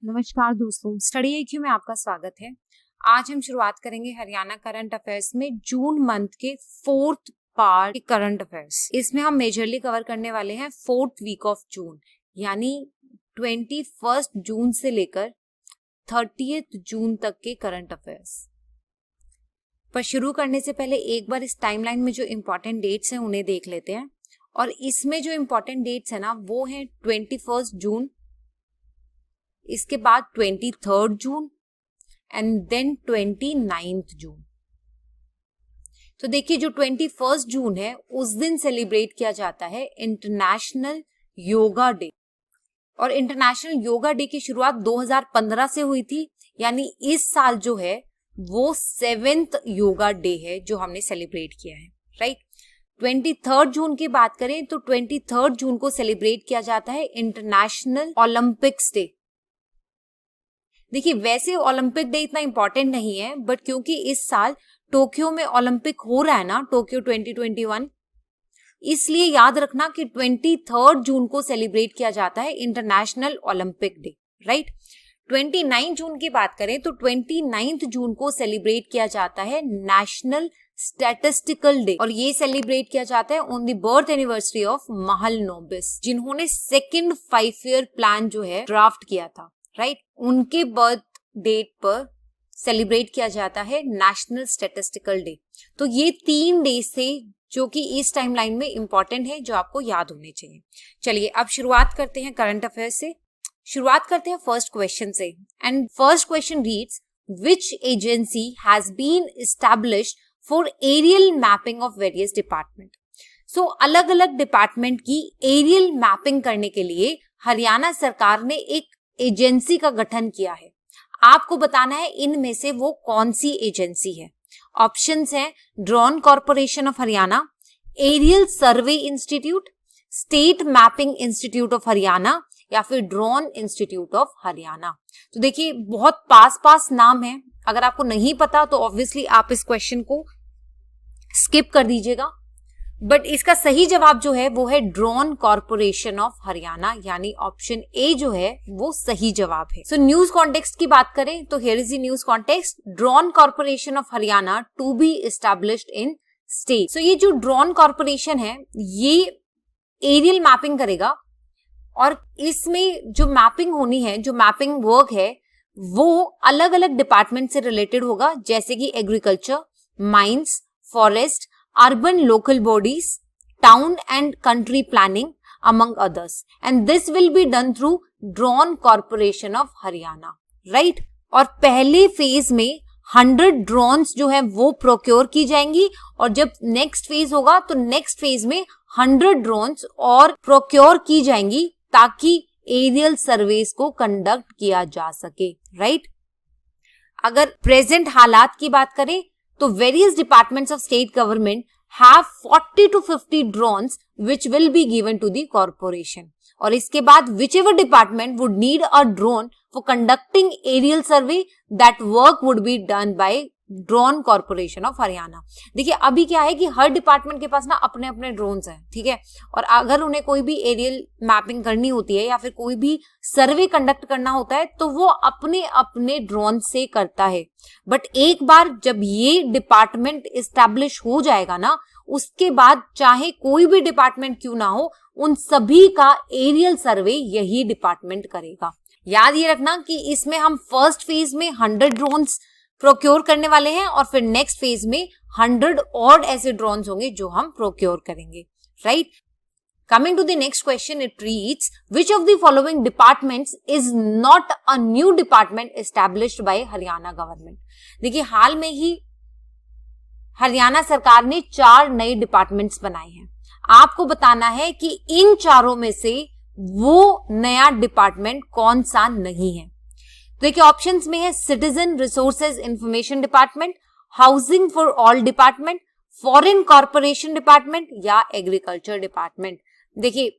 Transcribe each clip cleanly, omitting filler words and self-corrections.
नमस्कार दोस्तों, study IQ में आपका स्वागत है। आज हम शुरुआत करेंगे हरियाणा करंट अफेयर्स में जून मंथ के 4th पार्ट करंट अफेयर्स। इसमें हम मेजरली कवर करने वाले हैं 4th वीक ऑफ जून, यानी 21 जून से लेकर 30th जून तक के करंट अफेयर्स। पर शुरू करने से पहले एक बार इस टाइमलाइन में जो इम्पोर्टेंट डेट्स हैं उन्हें देख लेते हैं। और इसमें जो इम्पोर्टेंट डेट्स है ना वो है 21 जून, इसके बाद 23 जून एंड देन 29 जून। तो देखिए जो 21 जून है उस दिन सेलिब्रेट किया जाता है इंटरनेशनल योगा डे। और इंटरनेशनल योगा डे की शुरुआत 2015 से हुई थी, यानी इस साल जो है वो 7th योगा डे है जो हमने सेलिब्रेट किया है, राइट। 23 जून की बात करें तो 23 जून को सेलिब्रेट किया जाता है इंटरनेशनल ओलंपिक्स डे। देखिए वैसे ओलंपिक डे इतना इंपॉर्टेंट नहीं है, बट क्योंकि इस साल टोक्यो में ओलंपिक हो रहा है ना, टोक्यो 2021, इसलिए याद रखना कि 23 जून को सेलिब्रेट किया जाता है इंटरनेशनल ओलंपिक डे, राइट। 29 जून की बात करें तो 29 जून को सेलिब्रेट किया जाता है नेशनल स्टैटिस्टिकल डे, और ये सेलिब्रेट किया जाता है on the birth anniversary of Mahalanobis, जिन्होंने सेकेंड 5-year प्लान जो है ड्राफ्ट किया था, राइट। उनके बर्थ डेट पर सेलिब्रेट किया जाता है नेशनल स्टैटिस्टिकल डे। तो ये 3 डेज थे जो कि इस टाइमलाइन में इंपॉर्टेंट है, जो आपको याद होने चाहिए। चलिए अब शुरुआत करते हैं करंट अफेयर से। शुरुआत करते हैं फर्स्ट क्वेश्चन से, and first question reads, which agency has been established for aerial mapping of various department. So अलग अलग डिपार्टमेंट की एरियल मैपिंग करने के लिए हरियाणा सरकार ने एक एजेंसी का गठन किया है। आपको बताना है इनमें से वो कौन सी एजेंसी है। ऑप्शंस हैं drone corporation of Haryana, aerial survey institute, state mapping institute of Haryana, या फिर ड्रोन इंस्टीट्यूट ऑफ हरियाणा। तो देखिए बहुत पास नाम है, अगर आपको नहीं पता तो ऑब्वियसली आप इस क्वेश्चन को स्किप कर दीजिएगा, बट इसका सही जवाब जो है वो है ड्रोन कॉर्पोरेशन ऑफ हरियाणा, यानी ऑप्शन ए जो है वो सही जवाब है। सो न्यूज कॉन्टेक्स्ट की बात करें तो here is the news context, drone corporation of Haryana to be established in state. So ये जो ड्रोन कॉर्पोरेशन है ये एरियल मैपिंग करेगा, और इसमें जो मैपिंग होनी है, जो मैपिंग वर्क है वो अलग अलग डिपार्टमेंट से रिलेटेड होगा, जैसे कि agriculture, mines, forest, urban local bodies, town and country planning among others, and this will be done through Drone Corporation of Haryana, right। और पहले फेज में 100 ड्रोन्स जो है वो प्रोक्योर की जाएंगी, और जब नेक्स्ट फेज होगा तो नेक्स्ट फेज में 100 ड्रोन्स और प्रोक्योर की जाएंगी ताकि एरियल सर्वेस को कंडक्ट किया जा सके, राइट। अगर प्रेजेंट हालात की बात करें तो various departments of state government have 40 to 50 drones which will be given to the corporation. और इसके बाद whichever department would need a drone for conducting aerial survey, that work would be done by drone corporation of Haryana. देखिए अभी क्या है कि हर department के पास ना अपने अपने ड्रोन्स हैं, ठीक है, और अगर उन्हें कोई भी एरियल मैपिंग करनी होती है या फिर कोई भी सर्वे कंडक्ट करना होता है तो वो अपने अपने ड्रोन से करता है। बट एक बार जब ये डिपार्टमेंट एस्टैब्लिश हो जाएगा ना, उसके बाद चाहे कोई भी डिपार्टमेंट क्यों ना हो, उन सभी का एरियल सर्वे यही डिपार्टमेंट करेगा। याद ये रखना कि इसमें हम फर्स्ट फेज में 100 ड्रोन्स प्रोक्योर करने वाले हैं, और फिर नेक्स्ट फेज में 100 और ऐसे ड्रोन्स होंगे जो हम प्रोक्योर करेंगे, right. Coming to the next question, it reads, which of the following departments is not a new department established by Haryana government. देखिए हाल में ही हरियाणा सरकार ने 4 नए डिपार्टमेंट्स बनाए हैं। आपको बताना है कि इन चारों में से वो नया डिपार्टमेंट कौन सा नहीं है। देखिए ऑप्शंस में है citizen resources information department, housing for all department, foreign corporation department, या एग्रीकल्चर डिपार्टमेंट। देखिए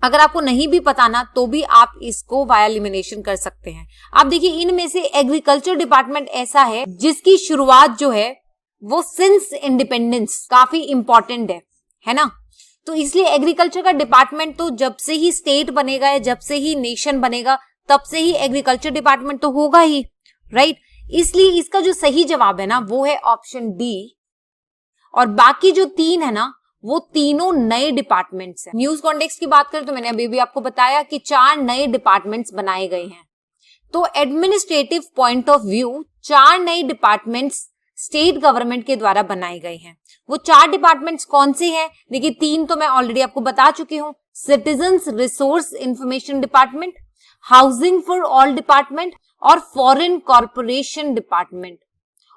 अगर आपको नहीं भी पता ना तो भी आप इसको वाया एलिमिनेशन कर सकते हैं। आप देखिए इनमें से एग्रीकल्चर डिपार्टमेंट ऐसा है जिसकी शुरुआत जो है वो सिंस इंडिपेंडेंस काफी इंपॉर्टेंट है ना। तो इसलिए एग्रीकल्चर का डिपार्टमेंट तो जब से ही स्टेट बनेगा या जब से ही नेशन बनेगा तब से ही एग्रीकल्चर डिपार्टमेंट तो होगा ही, राइट। इसलिए इसका जो सही जवाब है ना वो है ऑप्शन डी। और बाकी जो 3 है ना वो तीनों नए डिपार्टमेंट्स हैं। न्यूज कॉन्टेक्स्ट की बात करें तो मैंने अभी भी आपको बताया कि 4 नए डिपार्टमेंट्स बनाए गए हैं। तो एडमिनिस्ट्रेटिव पॉइंट ऑफ व्यू 4 नए डिपार्टमेंट्स स्टेट गवर्नमेंट के द्वारा बनाए गए हैं। वो 4 डिपार्टमेंट्स कौन से हैं? देखिए 3 तो मैं ऑलरेडी आपको बता चुकी हूँ, citizens resource information department, housing for all department और फॉरेन कॉर्पोरेशन डिपार्टमेंट।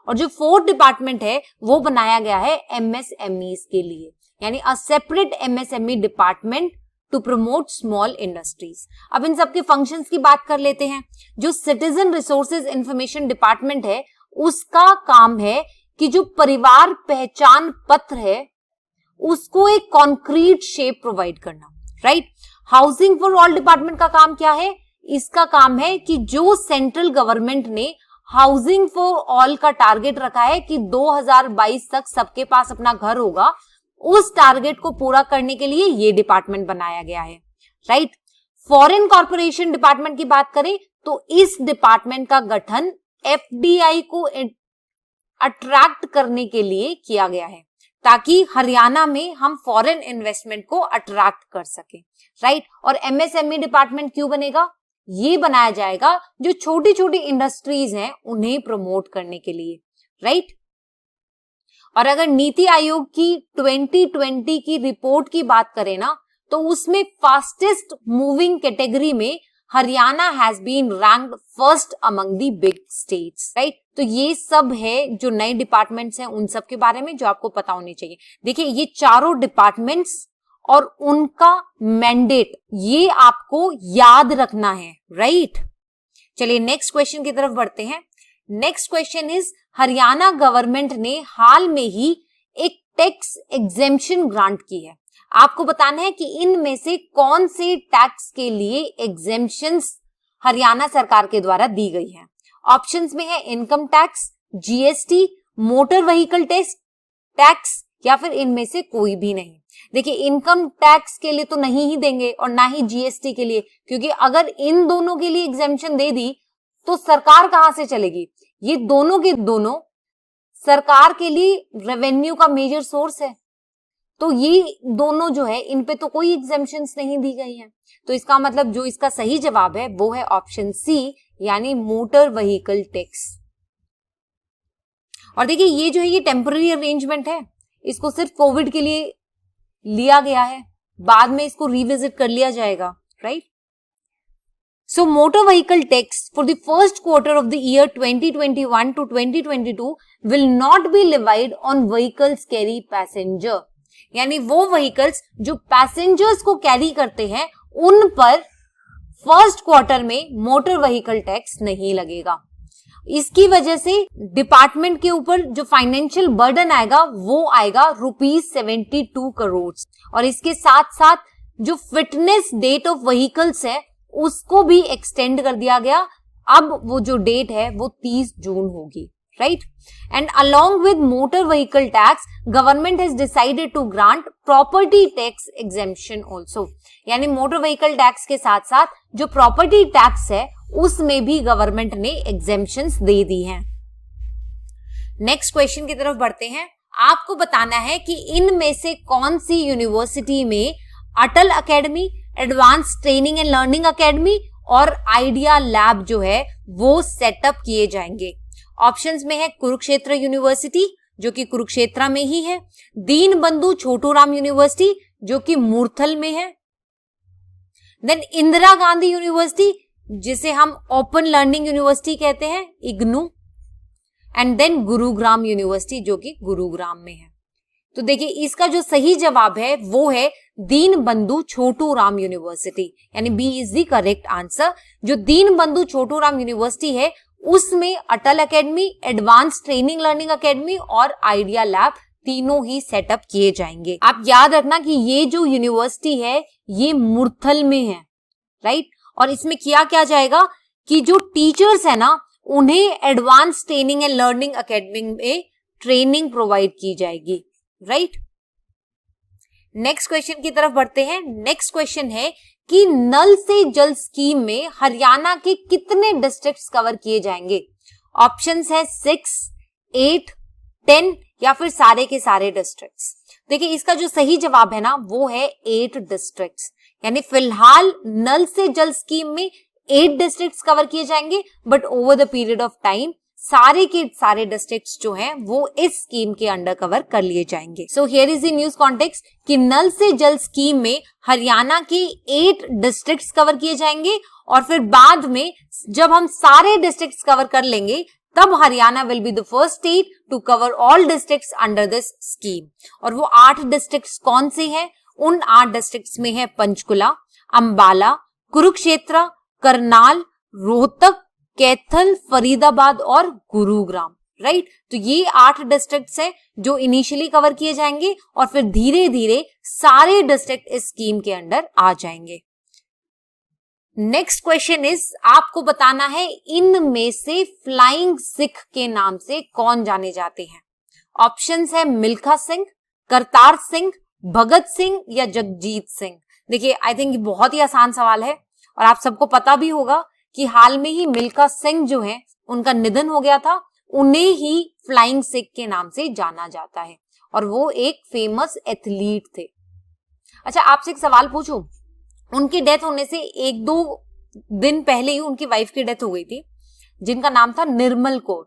और जो 4th डिपार्टमेंट है वो बनाया गया है MSMEs के लिए, यानी a separate MSME department to promote small industries. अब इन सबके फंक्शंस की बात कर लेते हैं। जो सिटीजन रिसोर्सेज इंफॉर्मेशन डिपार्टमेंट है उसका काम है कि जो परिवार पहचान पत्र है उसको एक कॉन्क्रीट शेप प्रोवाइड करना, right. Housing for all department का काम क्या है? इसका काम है कि जो सेंट्रल गवर्नमेंट ने हाउसिंग फॉर ऑल का टारगेट रखा है कि 2022 तक सबके पास अपना घर होगा, उस टारगेट को पूरा करने के लिए ये डिपार्टमेंट बनाया गया है, राइट। फॉरेन कॉर्पोरेशन डिपार्टमेंट की बात करें तो इस डिपार्टमेंट का गठन FDI को अट्रैक्ट करने के लिए किया गया है ताकि हरियाणा में हम फॉरेन इन्वेस्टमेंट को अट्रैक्ट कर सके, राइट। और MSME डिपार्टमेंट क्यों बनेगा? ये बनाया जाएगा जो छोटी छोटी इंडस्ट्रीज हैं उन्हें प्रमोट करने के लिए, राइट। और अगर नीति आयोग की 2020 की रिपोर्ट की बात करें ना तो उसमें फास्टेस्ट मूविंग कैटेगरी में Haryana has been ranked first among the big states, right. तो ये सब है जो नए डिपार्टमेंट्स हैं उन सब के बारे में जो आपको पता होनी चाहिए। देखिए ये चारों डिपार्टमेंट्स और उनका मैंडेट ये आपको याद रखना है, राइट। चलिए नेक्स्ट क्वेश्चन की तरफ बढ़ते हैं। Next question is Haryana government ने हाल में ही एक टैक्स एग्जेम्पशन ग्रांट की है। आपको बताना है कि इनमें से कौन से टैक्स के लिए एग्जेम्पशंस हरियाणा सरकार के द्वारा दी गई है। ऑप्शंस में है income tax, GST, motor vehicle tax या फिर इनमें से कोई भी नहीं। देखिए इनकम टैक्स के लिए तो नहीं ही देंगे और ना ही GST के लिए, क्योंकि अगर इन दोनों के लिए एग्जेम्पशन दे दी तो सरकार कहां से चलेगी? ये दोनों के दोनों सरकार के लिए रेवेन्यू का मेजर सोर्स है, तो ये दोनों जो है इन पे तो कोई एग्जेम्पशंस नहीं दी गई हैं। तो इसका मतलब जो इसका सही जवाब है वो है ऑप्शन सी, यानी मोटर व्हीकल टैक्स। और देखिए ये जो है ये टेम्पररी अरेंजमेंट है, इसको सिर्फ कोविड के लिए लिया गया है, बाद में इसको रिविजिट कर लिया जाएगा, right. So motor vehicle tax for the first quarter of the year 2021 to 2022 will not be levied on vehicles carry passenger, यानी वो व्हीकल्स जो पैसेंजर्स को कैरी करते हैं उन पर फर्स्ट क्वार्टर में मोटर व्हीकल टैक्स नहीं लगेगा। इसकी वजह से डिपार्टमेंट के ऊपर जो फाइनेंशियल बर्डन आएगा वो आएगा ₹72 करोड़। और इसके साथ साथ जो फिटनेस डेट ऑफ व्हीकल्स है उसको भी एक्सटेंड कर दिया गया। अब वो जो डेट है वो 30 जून होगी, right. And along with motor vehicle tax government has decided to grant property tax exemption also, यानी मोटर व्हीकल टैक्स के साथ साथ जो प्रॉपर्टी टैक्स है उसमें भी गवर्नमेंट ने एग्जेम्पशंस दे दी हैं। नेक्स्ट क्वेश्चन की तरफ बढ़ते हैं। आपको बताना है कि इनमें से कौन सी यूनिवर्सिटी में Atal academy, advance training and learning academy और आइडिया लैब जो है वो सेटअप किए जाएंगे। ऑप्शंस में है कुरुक्षेत्र यूनिवर्सिटी जो कि कुरुक्षेत्र में ही है, दीन बंधु छोटूराम यूनिवर्सिटी जो कि मूर्थल में है, देन इंदिरा गांधी यूनिवर्सिटी जिसे हम ओपन लर्निंग यूनिवर्सिटी कहते हैं, IGNOU, and then Gurugram university जो कि गुरुग्राम में है। तो देखिए इसका जो सही जवाब है वो है दीन बंधु छोटूराम यूनिवर्सिटी, यानी B is the correct answer. जो दीन बंधु छोटूराम यूनिवर्सिटी है उसमें Atal academy, advance training learning academy और आइडिया लैब तीनों ही सेटअप किए जाएंगे। आप याद रखना कि ये जो यूनिवर्सिटी है ये मुरथल में है, राइट। और इसमें किया क्या जाएगा कि जो टीचर्स है ना उन्हें advance training and learning academy में ट्रेनिंग प्रोवाइड की जाएगी, राइट। नेक्स्ट क्वेश्चन की तरफ बढ़ते हैं। नेक्स्ट क्वेश्चन है कि नल से जल स्कीम में हरियाणा के कितने डिस्ट्रिक्ट्स कवर किए जाएंगे? ऑप्शंस है 6, 8, 10 या फिर सारे के सारे डिस्ट्रिक्ट्स। देखिए इसका जो सही जवाब है ना वो है 8 डिस्ट्रिक्ट्स, यानी फिलहाल नल से जल स्कीम में 8 डिस्ट्रिक्ट्स कवर किए जाएंगे, but over the period of time सारे के सारे डिस्ट्रिक्ट्स जो हैं वो इस स्कीम के अंडर कवर कर लिए जाएंगे। So here is the news context कि नल से जल स्कीम में हरियाणा के 8 डिस्ट्रिक्ट्स कवर किए जाएंगे और फिर बाद में जब हम सारे डिस्ट्रिक्ट्स कवर कर लेंगे तब Haryana will be the first state to cover all districts under this scheme. और वो 8 डिस्ट्रिक्ट्स कौन से हैं? उन 8 डिस्ट्रिक्ट्स में है पंचकुला, अंबाला, कुरुक्षेत्र, करनाल, रोहतक, कैथल, फरीदाबाद और गुरुग्राम। राइट, तो ये 8 डिस्ट्रिक्ट्स हैं जो इनिशियली कवर किए जाएंगे और फिर धीरे धीरे सारे डिस्ट्रिक्ट इस स्कीम के अंडर आ जाएंगे। नेक्स्ट क्वेश्चन इज, आपको बताना है इनमें से फ्लाइंग सिख के नाम से कौन जाने जाते हैं? ऑप्शंस है मिल्खा सिंह, करतार सिंह, भगत सिंह या जगजीत सिंह। देखिए आई थिंक बहुत ही आसान सवाल है और आप सबको पता भी होगा कि हाल में ही मिल्खा सिंह जो है उनका निधन हो गया था, उन्हें ही फ्लाइंग सिख के नाम से जाना जाता है और वो एक फेमस एथलीट थे। अच्छा आपसे एक सवाल पूछूं, उनकी डेथ होने से 1-2 दिन पहले ही उनकी वाइफ की डेथ हो गई थी जिनका नाम था निर्मल कौर।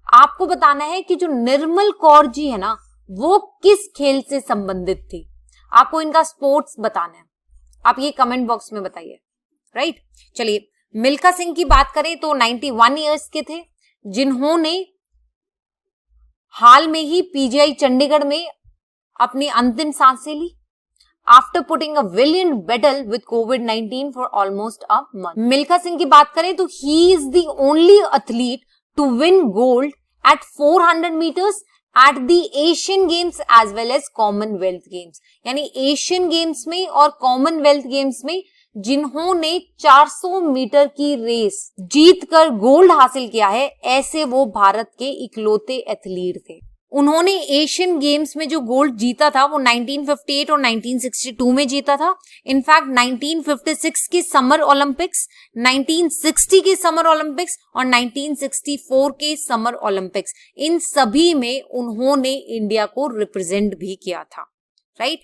आपको बताना है कि जो निर्मल कौर जी है ना वो किस खेल से संबंधित थी। आपको इनका स्पोर्ट्स बताना है, आप ये कमेंट बॉक्स में बताइए। राइट, चलिए मिल्खा सिंह की बात करें तो 91 इयर्स के थे, जिन्होंने हाल में ही पीजीआई चंडीगढ़ में अपनी अंतिम सांसें ली after putting a valiant battle with COVID-19 for almost a month। Milkha Singh की बात करें तो he is the only athlete to win gold at 400 meters at the Asian Games as well as Commonwealth Games। यानी एशियन गेम्स में और Commonwealth games में जिन्होंने 400 metre की रेस जीतकर गोल्ड हासिल किया है, ऐसे वो भारत के इकलौते एथलीट थे। उन्होंने एशियन गेम्स में जो गोल्ड जीता था वो 1958 और 1962 में जीता था। इनफैक्ट 1956 के समर ओलंपिक्स, 1960 के समर ओलंपिक्स और 1964 के समर ओलंपिक्स, इन सभी में उन्होंने इंडिया को रिप्रेजेंट भी किया था। Right,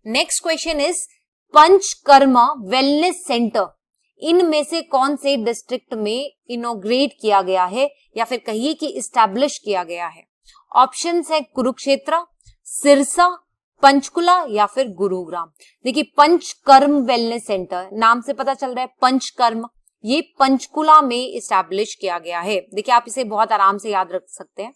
next question is, panchakarma wellness centre इनमें से कौन से डिस्ट्रिक्ट में इनोग्रेट किया गया है या फिर कहिए कि इस्टेब्लिश किया गया है? ऑप्शंस है कुरुक्षेत्र, सिरसा, पंचकुला या फिर गुरुग्राम। देखिए पंचकर्म वेलनेस सेंटर नाम से पता चल रहा है पंचकर्म, ये पंचकुला में इस्टेब्लिश किया गया है। देखिए आप इसे बहुत आराम से याद रख सकते हैं,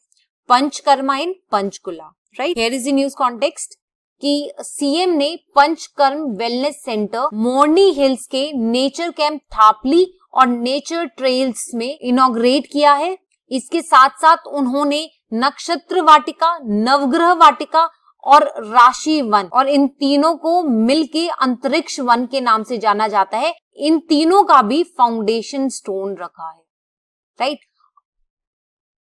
panchakarma in Panchkula. Right, here is the news context कि सीएम ने panchakarma wellness centre Morni hills के नेचर कैंप थापली और नेचर ट्रेल्स में इनॉग्रेट किया है। इसके साथ साथ उन्होंने नक्षत्र वाटिका, नवग्रह वाटिका और राशि वन, और इन तीनों को मिलके अंतरिक्ष वन के नाम से जाना जाता है, इन तीनों का भी फाउंडेशन स्टोन रखा है। राइट,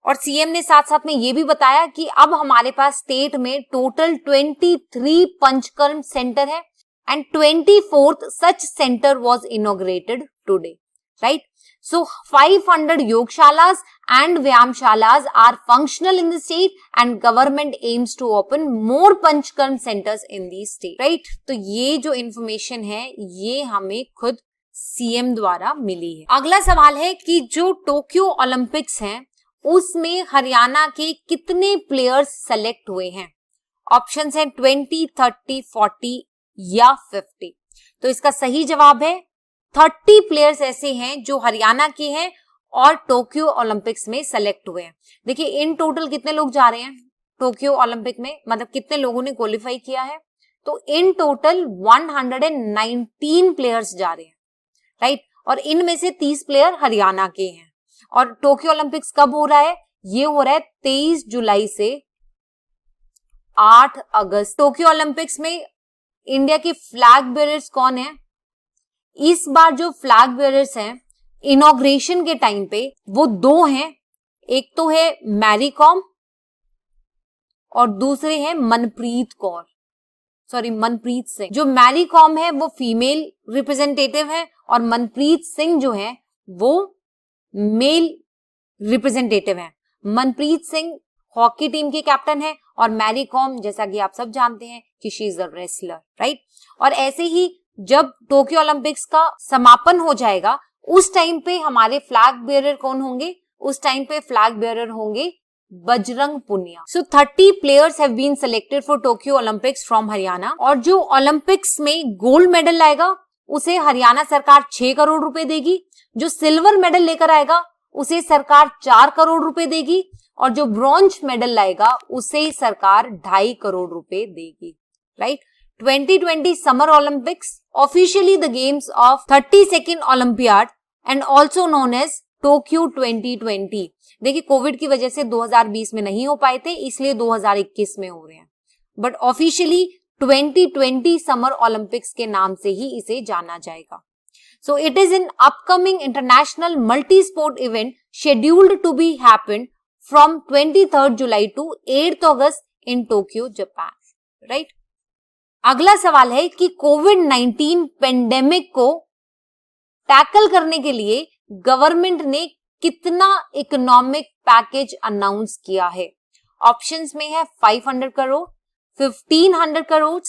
और सीएम ने साथ साथ में ये भी बताया कि अब हमारे पास स्टेट में टोटल 23 पंचकर्म सेंटर है and 24th such centre was inaugurated today. Right, so 500 yogशालास and vyamshalas are functional in the state and government aims to open more panchkarm centers in the state। Right, तो ये जो information है ये हमें खुद CM द्वारा मिली है। अगला सवाल है कि जो टोक्यो ओलंपिक्स हैं उसमें हरियाणा के कितने प्लेयर्स सेलेक्ट हुए हैं? ऑप्शंस हैं 20, 30, 40 या 50। तो इसका सही जवाब है 30 प्लेयर्स ऐसे हैं जो हरियाणा के हैं और टोक्यो ओलंपिक्स में सेलेक्ट हुए हैं। देखिए इन टोटल कितने लोग जा रहे हैं टोक्यो ओलंपिक में, मतलब कितने लोगों ने क्वालिफाई किया है? तो इन टोटल 119 प्लेयर्स जा रहे हैं। राइट, और इनमें से 30 प्लेयर हरियाणा के हैं। और टोक्यो ओलंपिक्स कब हो रहा है? ये हो रहा है 23 जुलाई से 8 अगस्त। टोक्यो ओलंपिक्स में इंडिया के फ्लैग बेयरर्स कौन है? इस बार जो फ्लैग बेयरर्स हैं इनॉग्रेशन के टाइम पे वो 2 हैं, एक तो है मैरी कॉम और दूसरे हैं मनप्रीत कौर। मनप्रीत सिंह। जो मैरी कॉम है वो फीमेल रिप्रेजेंटेटिव है और मनप्रीत सिंह जो है वो मेल रिप्रेजेंटेटिव है। मनप्रीत सिंह हॉकी टीम के कैप्टन है और मैरी कॉम जैसा कि आप सब जानते हैं कि she is a wrestler, right. और ऐसे ही जब टोक्यो ओलंपिक्स का समापन हो जाएगा उस टाइम पे हमारे फ्लैग बेयरर कौन होंगे? उस टाइम पे फ्लैग बेयरर होंगे Bajrang Punia. So 30 players have been selected for Tokyo Olympics from Haryana. और जो ओलंपिक्स में गोल्ड मेडल लाएगा उसे हरियाणा सरकार 6 करोड़ रुपए देगी। जो सिल्वर मेडल लेकर आएगा उसे सरकार 4 करोड़ रुपए देगी और जो ब्रॉन्ज मेडल लाएगा उसे सरकार 2.5 करोड़ रुपए देगी, right. 2020 summer Olympics officially the games of 32nd Olympiad and also known as Tokyo 2020। देखिए कोविड की वजह से 2020 में नहीं हो पाए थे, इसलिए 2021 में हो रहे हैं, बट ऑफिशियली 2020 समर ओलंपिक्स के नाम से ही इसे जाना जाएगा। So it is an upcoming international multi sport event scheduled to be happen from 23rd July to 8th August in Tokyo Japan, right. अगला सवाल है कि कोविड-19 पेंडेमिक को टैकल करने के लिए गवर्नमेंट ने कितना इकोनॉमिक पैकेज अनाउंस किया है? ऑप्शंस में है 500 करोड़, 1500 करोड़,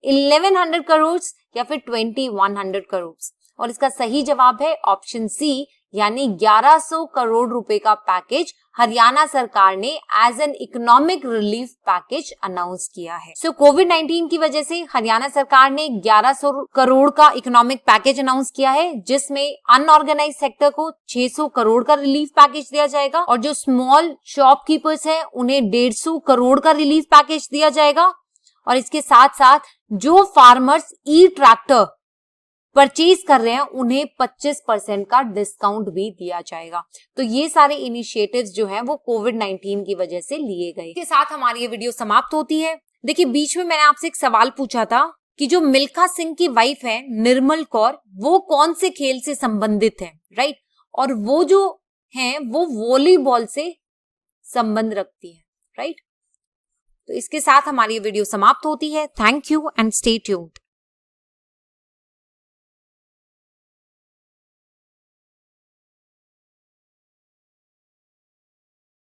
1100 करोड़ या फिर 2100 करोड़। और इसका सही जवाब है ऑप्शन सी, यानी 1100 करोड़ रुपए का पैकेज हरियाणा सरकार ने as an economic relief package announce किया है। सो कोविड-19 की वजह से हरियाणा सरकार ने 1100 करोड़ का इकोनॉमिक पैकेज अनाउंस किया है, जिसमें अनऑर्गेनाइज सेक्टर को 600 करोड़ का रिलीफ पैकेज दिया जाएगा और जो स्मॉल शॉपकीपर्स हैं उन्हें 150 करोड़ का रिलीफ पैकेज दिया जाएगा। और इसके साथ साथ जो फार्मर्स ई ट्रैक्टर परचेज कर रहे हैं उन्हें 25% का डिस्काउंट भी दिया जाएगा। तो ये सारे इनिशिएटिव्स जो हैं वो कोविड-19 की वजह से लिए गए। इसके साथ हमारी ये वीडियो समाप्त होती है। देखिए बीच में मैंने आपसे एक सवाल पूछा था कि जो मिल्खा सिंह की वाइफ है निर्मल कौर, वो कौन से खेल से संबंधित है, राइट। और वो जो है वो वॉलीबॉल से संबंध रखती है, राइट। तो इसके साथ हमारी ये वीडियो समाप्त होती है। Thank you and stay tuned.